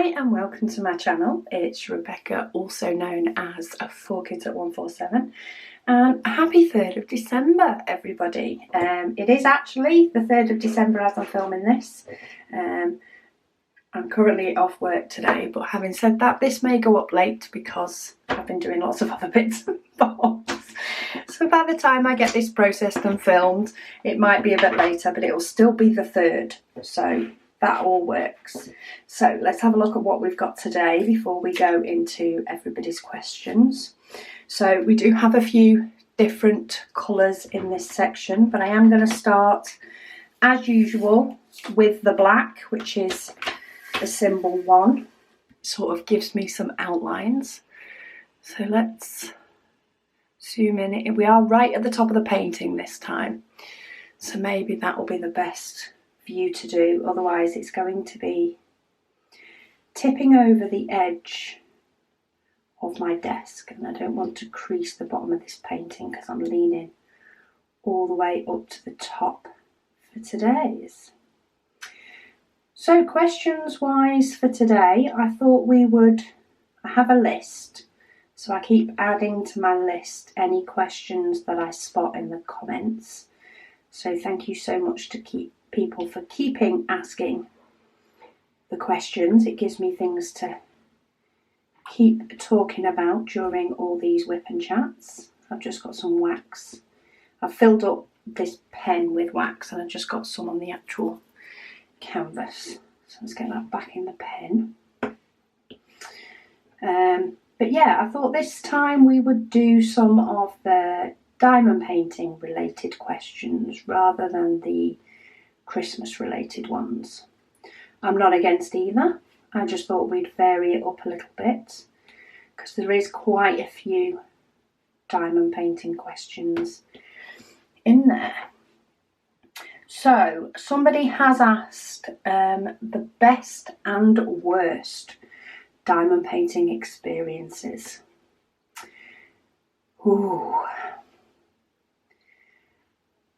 Hi and welcome to my channel. It's Rebecca, also known as 4Kids at 147, and happy 3rd of December everybody. It is actually the 3rd of December as I'm filming this. I'm currently off work today, but having said that, this may go up late because I've been doing lots of other bits and bobs. So by the time I get this processed and filmed, it might be a bit later, but it will still be the 3rd. So that all works. So let's have a look at what we've got today before we go into everybody's questions. So we do have a few different colours in this section, but I am going to start as usual with the black, which is the symbol 1. It sort of gives me some outlines. So let's zoom in. We are right at the top of the painting this time, so maybe that will be the best view to do, otherwise it's going to be tipping over the edge of my desk, and I don't want to crease the bottom of this painting because I'm leaning all the way up to the top for today's. So questions wise for today, I thought we would have a list, so I keep adding to my list any questions that I spot in the comments. So thank you so much to people for keeping asking the questions. It gives me things to keep talking about during all these whip and chats. I've just got some wax. I've filled up this pen with wax and I've just got some on the actual canvas. So let's get that back in the pen. But yeah, I thought this time we would do some of the diamond painting related questions rather than the Christmas related ones. I'm not against either. I just thought we'd vary it up a little bit because there is quite a few diamond painting questions in there. So somebody has asked the best and worst diamond painting experiences. Ooh.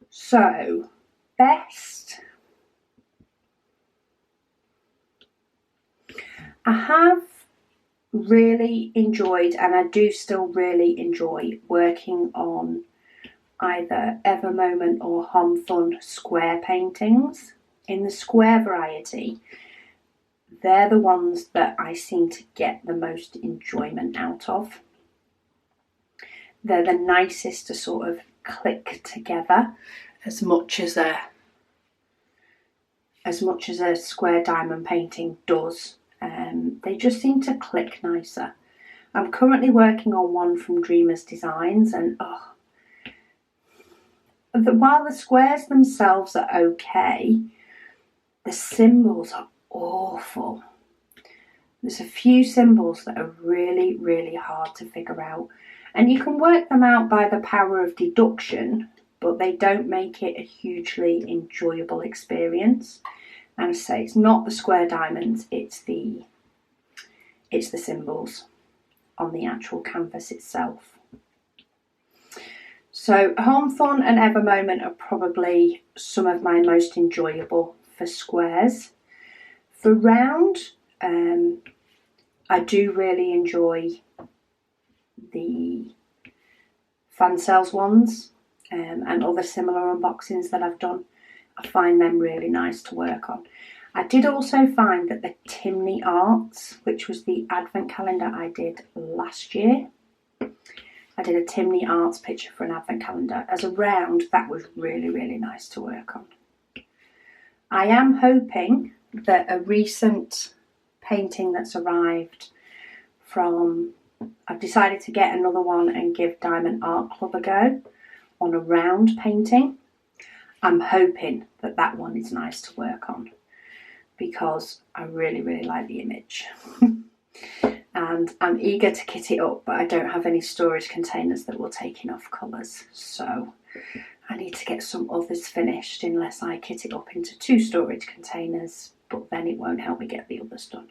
So best, I have really enjoyed, and I do still really enjoy, working on either Ever Moment or Hom Fun square paintings. In the square variety, they're the ones that I seem to get the most enjoyment out of. They're the nicest to sort of click together as much as a square diamond painting does. They just seem to click nicer. I'm currently working on one from Dreamers Designs, and while the squares themselves are okay, the symbols are awful. There's a few symbols that are really, really hard to figure out, and you can work them out by the power of deduction, but they don't make it a hugely enjoyable experience. And I say it's not the square diamonds, it's the symbols on the actual canvas itself. So Hom Fun and Ever Moment are probably some of my most enjoyable for squares. For round, I do really enjoy the fan sales ones and other similar unboxings that I've done. I find them really nice to work on. I did also find that the Timney Arts, which was the advent calendar I did last year, I did a Timney Arts picture for an advent calendar. As a round, that was really, really nice to work on. I am hoping that a recent painting that's arrived from, I've decided to get another one and give Diamond Art Club a go on a round painting. I'm hoping that that one is nice to work on because I really, really like the image. And I'm eager to kit it up, but I don't have any storage containers that will take enough colours. So I need to get some others finished unless I kit it up into 2 storage containers, but then it won't help me get the others done.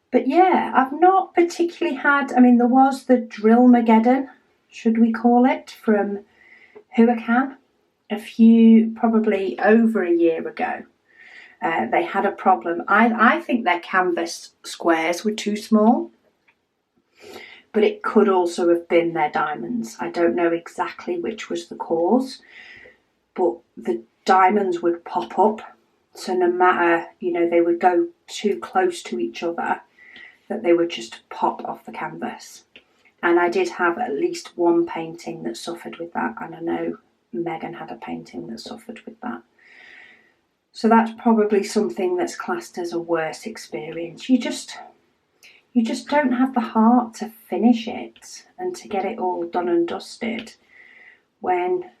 But yeah, I've not particularly had, there was the Drillmageddon, should we call it, from Huracan, probably over a year ago. they had a problem. I think their canvas squares were too small, but it could also have been their diamonds. I don't know exactly which was the cause, but the diamonds would pop up. So no matter, they would go too close to each other, that they would just pop off the canvas. And I did have at least one painting that suffered with that. And I know Megan had a painting that suffered with that. So that's probably something that's classed as a worse experience. You just don't have the heart to finish it and to get it all done and dusted when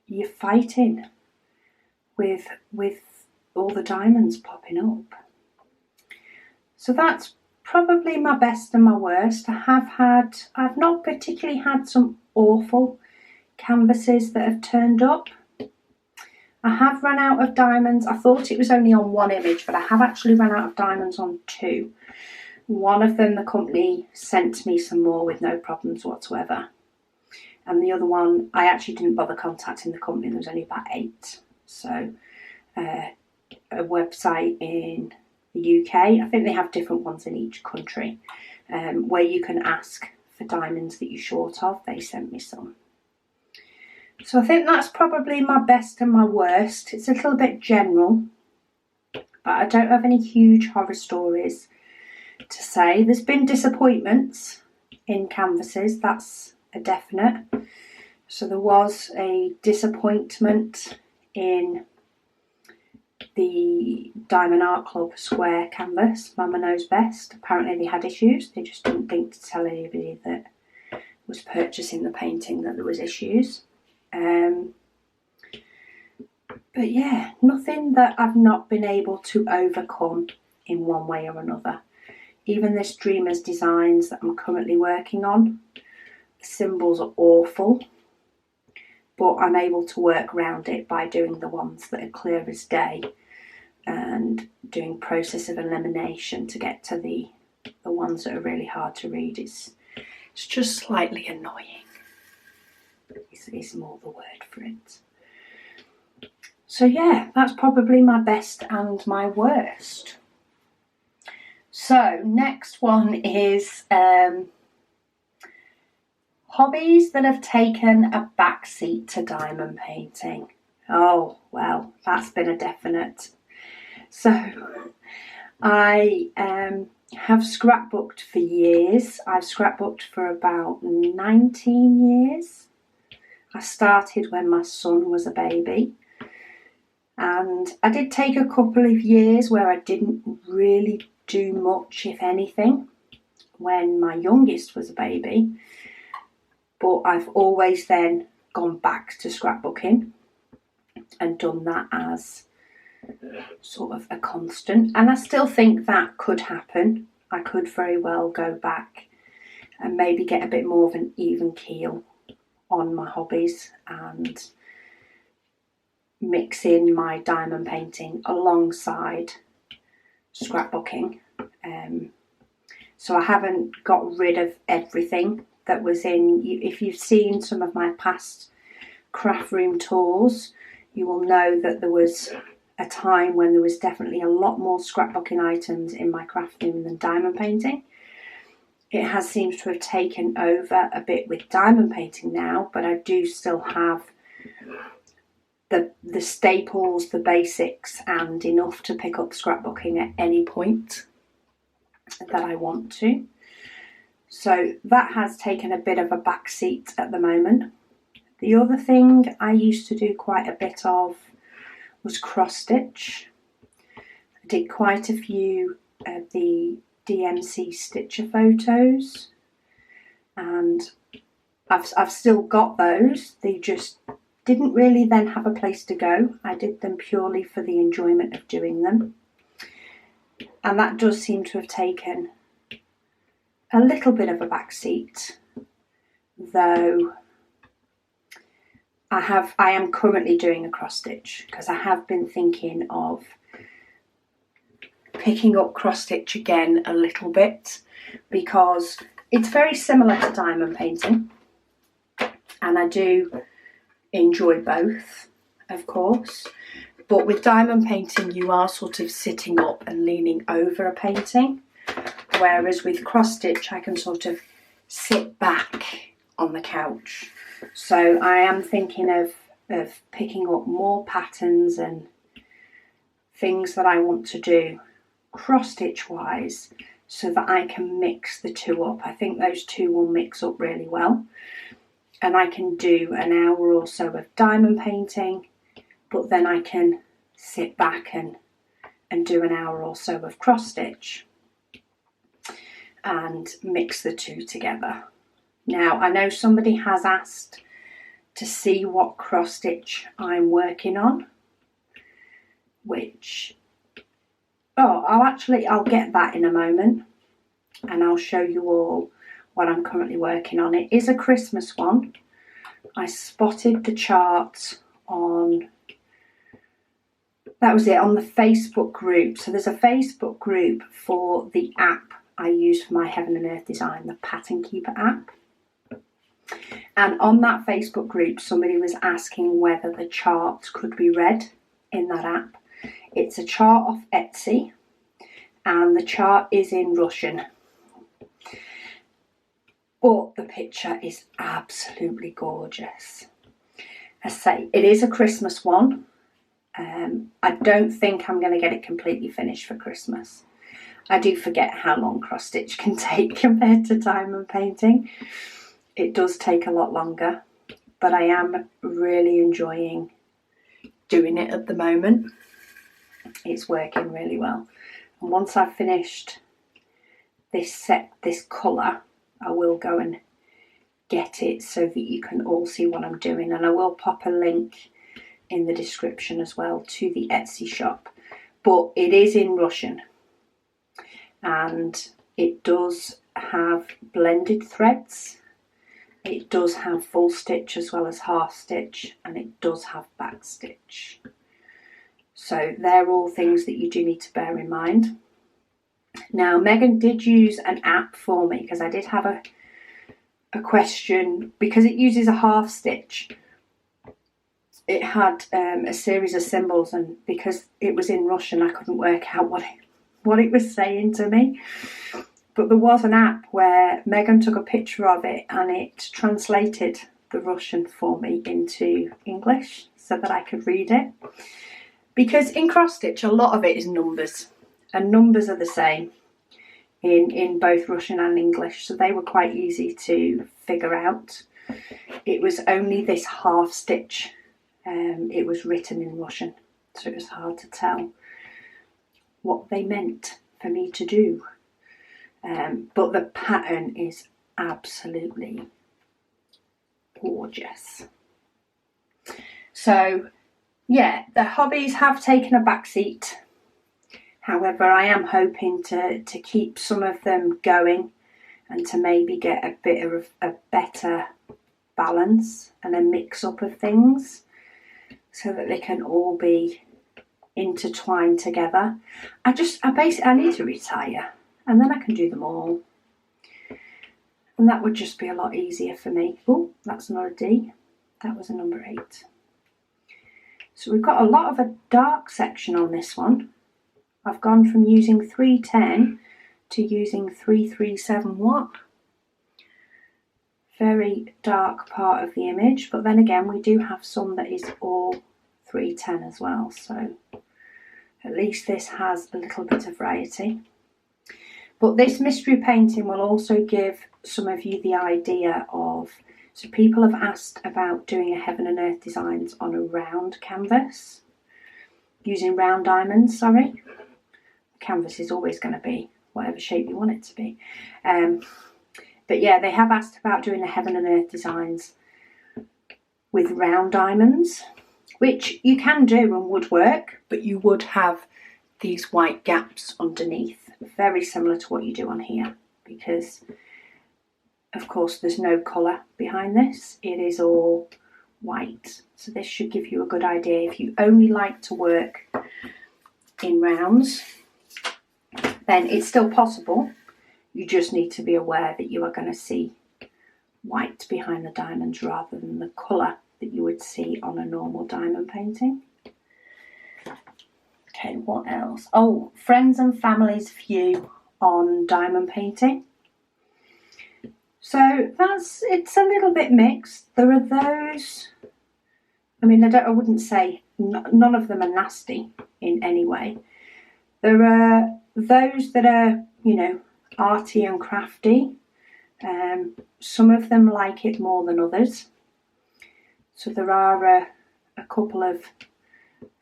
you're fighting with all the diamonds popping up. So that's probably my best and my worst. I've not particularly had some awful canvases that have turned up. I have run out of diamonds. I thought it was only on one image, but I have actually run out of diamonds on two. One of them, the company sent me some more with no problems whatsoever. And the other one, I actually didn't bother contacting the company. There was only about 8. So a website in the UK, I think they have different ones in each country, where you can ask for diamonds that you're short of. They sent me some. So I think that's probably my best and my worst. It's a little bit general, but I don't have any huge horror stories to say. There's been disappointments in canvases, that's a definite. So there was a disappointment in the Diamond Art Club square canvas, Mama Knows Best. Apparently they had issues. They just didn't think to tell anybody that was purchasing the painting that there was issues. But yeah, nothing that I've not been able to overcome in one way or another. Even this Dreamers Designs that I'm currently working on, the symbols are awful, but I'm able to work around it by doing the ones that are clear as day and doing process of elimination to get to the ones that are really hard to read. It's just slightly annoying. Is more the word for it. So yeah, that's probably my best and my worst. So next one is hobbies that have taken a backseat to diamond painting. Oh, well, that's been a definite. So I have scrapbooked for years. I've scrapbooked for about 19 years. I started when my son was a baby, and I did take a couple of years where I didn't really do much, if anything, when my youngest was a baby, but I've always then gone back to scrapbooking and done that as sort of a constant, and I still think that could happen. I could very well go back and maybe get a bit more of an even keel on my hobbies and mix in my diamond painting alongside scrapbooking. So I haven't got rid of everything that was in. If you've seen some of my past craft room tours, you will know that there was a time when there was definitely a lot more scrapbooking items in my craft room than diamond painting. It has seemed to have taken over a bit with diamond painting now, but I do still have the staples, the basics, and enough to pick up scrapbooking at any point that I want to. So that has taken a bit of a backseat at the moment. The other thing I used to do quite a bit of was cross stitch. I did quite a few of the DMC Stitcher photos, and I've still got those. They just didn't really then have a place to go. I did them purely for the enjoyment of doing them, and that does seem to have taken a little bit of a backseat, though I am currently doing a cross stitch because I have been thinking of picking up cross stitch again a little bit, because it's very similar to diamond painting and I do enjoy both, of course, But with diamond painting, you are sort of sitting up and leaning over a painting. Whereas with cross stitch, I can sort of sit back on the couch. So I am thinking of picking up more patterns and things that I want to do cross stitch wise, so that I can mix the two up. I think those two will mix up really well. And I can do an hour or so of diamond painting, but then I can sit back and do an hour or so of cross stitch and mix the two together. Now, I know somebody has asked to see what cross stitch I'm working on, which, I'll get that in a moment, and I'll show you all what I'm currently working on. It is a Christmas one. I spotted the chart on, that was it, on the Facebook group. So there's a Facebook group for the app I use for my Heaven and Earth design, the Pattern Keeper app. And on that Facebook group, somebody was asking whether the chart could be read in that app. It's a chart off Etsy, and the chart is in Russian. But the picture is absolutely gorgeous. I say, it is a Christmas one. I don't think I'm going to get it completely finished for Christmas. I do forget how long cross stitch can take compared to diamond painting. It does take a lot longer, but I am really enjoying doing it at the moment. It's working really well. And once I've finished this colour, I will go and get it so that you can all see what I'm doing. And I will pop a link in the description as well to the Etsy shop. But it is in Russian, and it does have blended threads. It does have full stitch as well as half stitch, and it does have back stitch. So they're all things that you do need to bear in mind. Now, Megan did use an app for me, because I did have a question, because it uses a half stitch. It had a series of symbols, and because it was in Russian, I couldn't work out what it was saying to me. But there was an app where Megan took a picture of it, and it translated the Russian for me into English so that I could read it. Because in cross stitch, a lot of it is numbers, and numbers are the same in both Russian and English, so they were quite easy to figure out. It was only this half stitch, it was written in Russian, so it was hard to tell what they meant for me to do. But the pattern is absolutely gorgeous. So yeah, the hobbies have taken a backseat. However, I am hoping to keep some of them going, and to maybe get a bit of a better balance and a mix up of things, so that they can all be intertwined together. I need to retire, and then I can do them all, and that would just be a lot easier for me. Oh, that's not a D, that was a number 8. So we've got a lot of a dark section on this one. I've gone from using 310 to using 337 watt. Very dark part of the image, but then again we do have some that is all 310 as well, so at least this has a little bit of variety. But this mystery painting will also give some of you the idea of, so people have asked about doing a Heaven and Earth designs on a round canvas, using round diamonds, sorry. The canvas is always going to be whatever shape you want it to be. But yeah, they have asked about doing the Heaven and Earth designs with round diamonds, which you can do and would work, but you would have these white gaps underneath, very similar to what you do on here, because of course there's no colour behind this, it is all white. So this should give you a good idea. If you only like to work in rounds, then it's still possible. You just need to be aware that you are going to see white behind the diamonds rather than the colour that you would see on a normal diamond painting. Okay, what else? Oh, friends and family's view on diamond painting. So it's a little bit mixed. There are those, I mean, I wouldn't say none of them are nasty in any way. There are those that are, you know, arty and crafty. Some of them like it more than others. So there are a couple of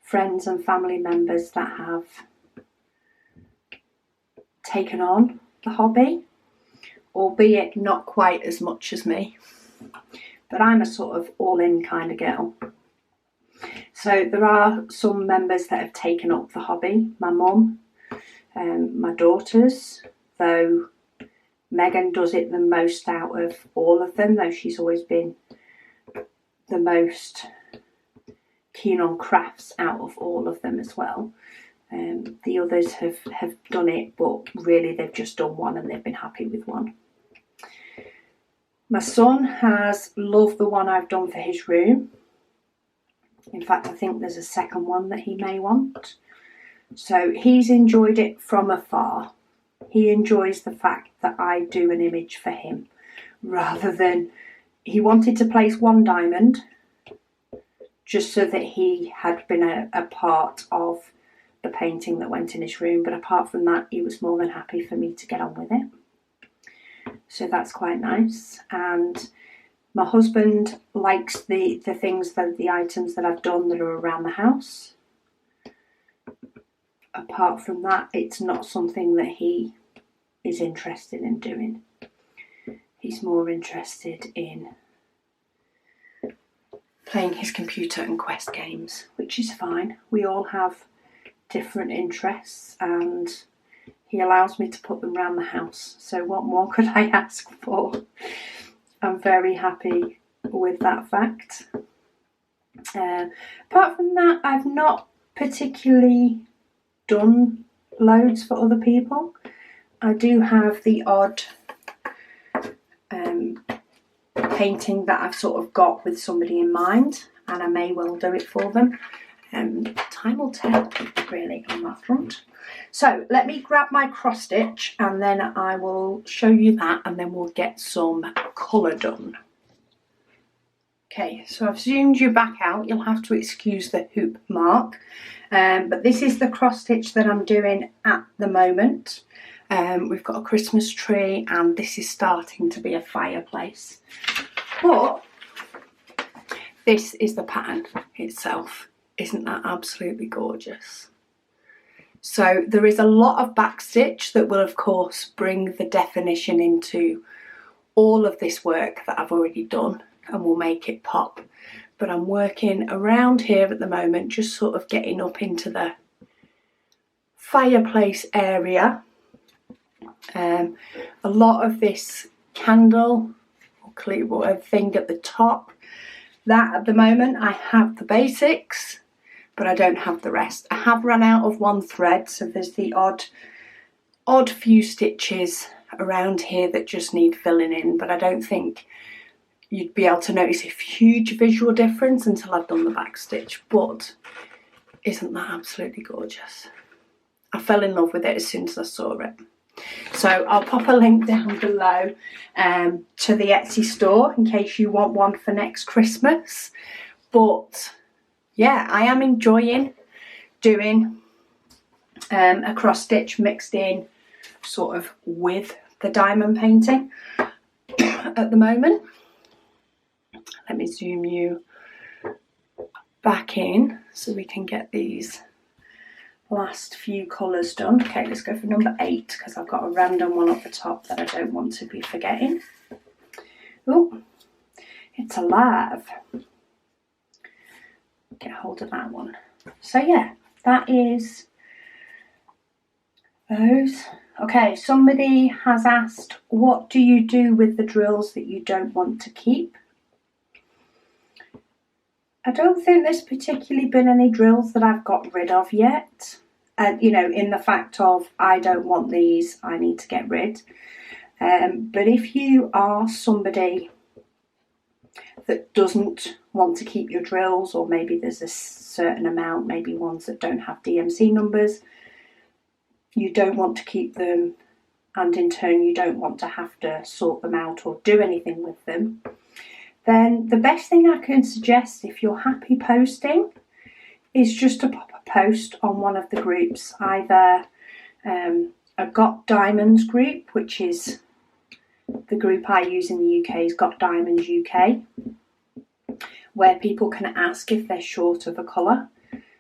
friends and family members that have taken on the hobby, albeit not quite as much as me. But I'm a sort of all-in kind of girl. So there are some members that have taken up the hobby. My mum, my daughters, though Megan does it the most out of all of them, though she's always been the most keen on crafts out of all of them as well. The others have done it, but really they've just done one and they've been happy with one. My son has loved the one I've done for his room. In fact, I think there's a second one that he may want. So he's enjoyed it from afar. He enjoys the fact that I do an image for him, rather than, he wanted to place one diamond just so that he had been a part of the painting that went in his room. But apart from that, he was more than happy for me to get on with it. So that's quite nice. And my husband likes the things, the items that I've done that are around the house. Apart from that, it's not something that he is interested in doing. He's more interested in playing his computer and quest games, which is fine. We all have different interests and he allows me to put them around the house. So what more could I ask for? I'm very happy with that fact. Apart from that, I've not particularly done loads for other people. I do have the odd painting that I've sort of got with somebody in mind, and I may well do it for them. Time will tell, really, on that front. So let me grab my cross stitch and then I will show you that, and then we'll get some colour done. Okay, so I've zoomed you back out. You'll have to excuse the hoop mark. But this is the cross stitch that I'm doing at the moment. We've got a Christmas tree and this is starting to be a fireplace. But this is the pattern itself. Isn't that absolutely gorgeous? So there is a lot of backstitch that will of course bring the definition into all of this work that I've already done and will make it pop. But I'm working around here at the moment, just sort of getting up into the fireplace area. A lot of this candle or clipboard thing at the top, that at the moment I have the basics, but I don't have the rest. I have run out of one thread, so there's the odd few stitches around here that just need filling in, but I don't think you'd be able to notice a huge visual difference until I've done the back stitch. But isn't that absolutely gorgeous? I fell in love with it as soon as I saw it. So I'll pop a link down below to the Etsy store in case you want one for next Christmas. But yeah, I am enjoying doing a cross stitch mixed in sort of with the diamond painting at the moment. Let me zoom you back in so we can get these last few colours done. Okay, let's go for number 8 because I've got a random one at the top that I don't want to be forgetting. Oh, it's alive. Get hold of that one. So yeah, that is those. Okay, somebody has asked, what do you do with the drills that you don't want to keep? I don't think there's particularly been any drills that I've got rid of yet. You know, in the fact of, I don't want these, I need to get rid. But if you are somebody that doesn't want to keep your drills, or maybe there's a certain amount, maybe ones that don't have DMC numbers, you don't want to keep them, and in turn you don't want to have to sort them out or do anything with them, then the best thing I can suggest, if you're happy posting, is just to pop a post on one of the groups, either a Got Diamonds group, which is the group I use in the UK is Got Diamonds UK, where people can ask if they're short of a colour.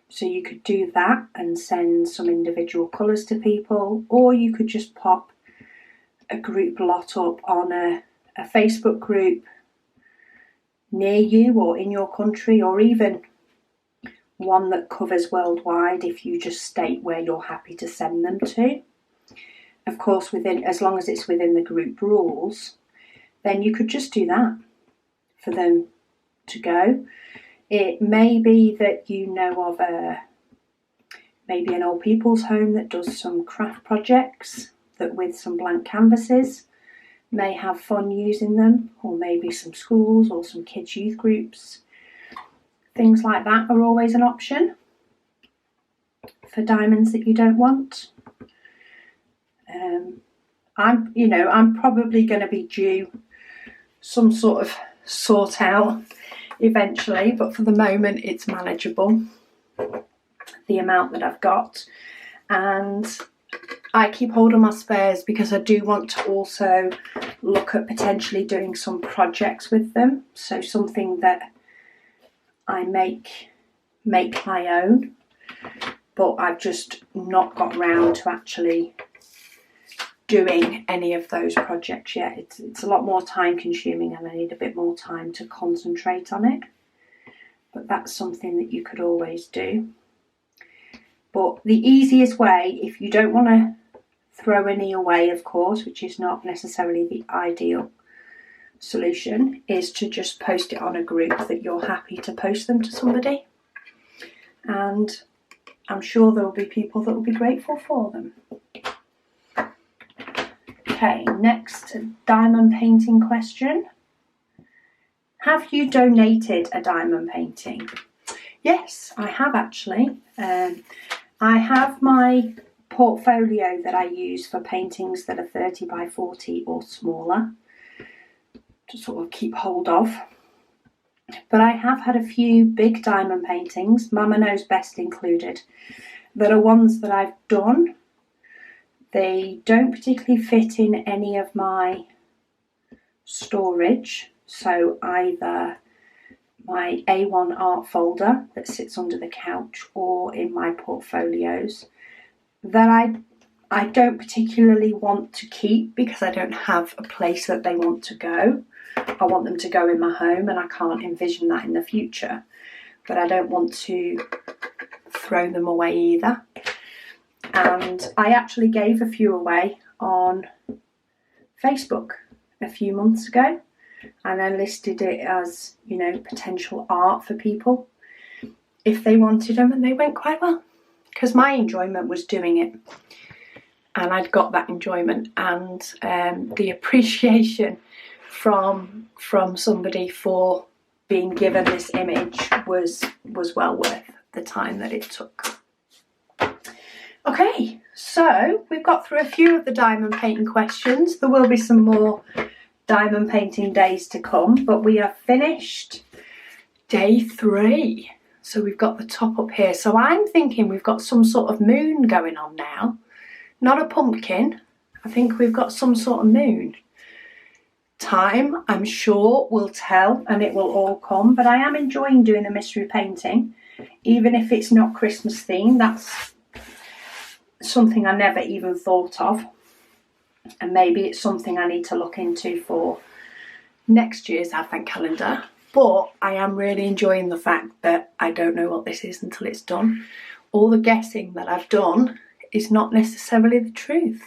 So you could do that and send some individual colours to people, or you could just pop a group lot up on a Facebook group near you or in your country, or even one that covers worldwide if you just state where you're happy to send them to. Of course, as long as it's within the group rules, then you could just do that for them to go. It may be that you know of maybe an old people's home that does some craft projects that with some blank canvases may have fun using them, or maybe some schools or some kids' youth groups. Things like that are always an option for diamonds that you don't want. I'm probably going to be due some sort of sort out eventually, but for the moment it's manageable, the amount that I've got, and I keep hold of my spares because I do want to also look at potentially doing some projects with them, so something that I make my own, but I've just not got round to actually doing any of those projects yet. It's a lot more time consuming and I need a bit more time to concentrate on it, but that's something that you could always do. But the easiest way, if you don't want to throw any away, of course, which is not necessarily the ideal solution, is to just post it on a group that you're happy to post them to somebody, and I'm sure there will be people that will be grateful for them. Okay, next diamond painting question. Have you donated a diamond painting? Yes, I have actually. I have my portfolio that I use for paintings that are 30 by 40 or smaller to sort of keep hold of. But I have had a few big diamond paintings, Mama Knows Best included, that are ones that I've done. They don't particularly fit in any of my storage, so either my A1 art folder that sits under the couch or in my portfolios that I don't particularly want to keep because I don't have a place that they want to go. I want them to go in my home and I can't envision that in the future, but I don't want to throw them away either. And I actually gave a few away on Facebook a few months ago, and I listed it as, potential art for people if they wanted them, and they went quite well because my enjoyment was doing it, and I'd got that enjoyment, and the appreciation from somebody for being given this image was well worth the time that it took. Okay, so we've got through a few of the diamond painting questions. There will be some more diamond painting days to come, but we have finished day 3. So we've got the top up here. So I'm thinking we've got some sort of moon going on now. Not a pumpkin. I think we've got some sort of moon. Time, I'm sure, will tell and it will all come. But I am enjoying doing a mystery painting. Even if it's not Christmas themed, that's something I never even thought of. And maybe it's something I need to look into for next year's advent calendar. But I am really enjoying the fact that I don't know what this is until it's done. All the guessing that I've done is not necessarily the truth.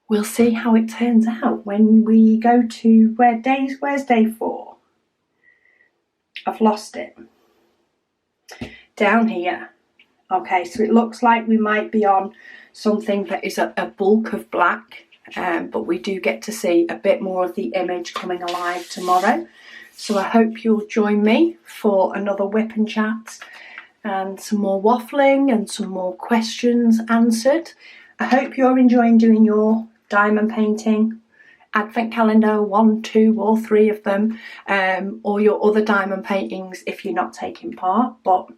We'll see how it turns out when we go to where's day 4? I've lost it. Down here. Okay, so it looks like we might be on something that is a bulk of black. but we do get to see a bit more of the image coming alive tomorrow. So I hope you'll join me for another whip and chat and some more waffling and some more questions answered. I hope you're enjoying doing your diamond painting advent calendar, 1, 2 or 3 of them, or your other diamond paintings if you're not taking part. But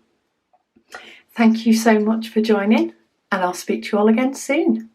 thank you so much for joining, and I'll speak to you all again soon.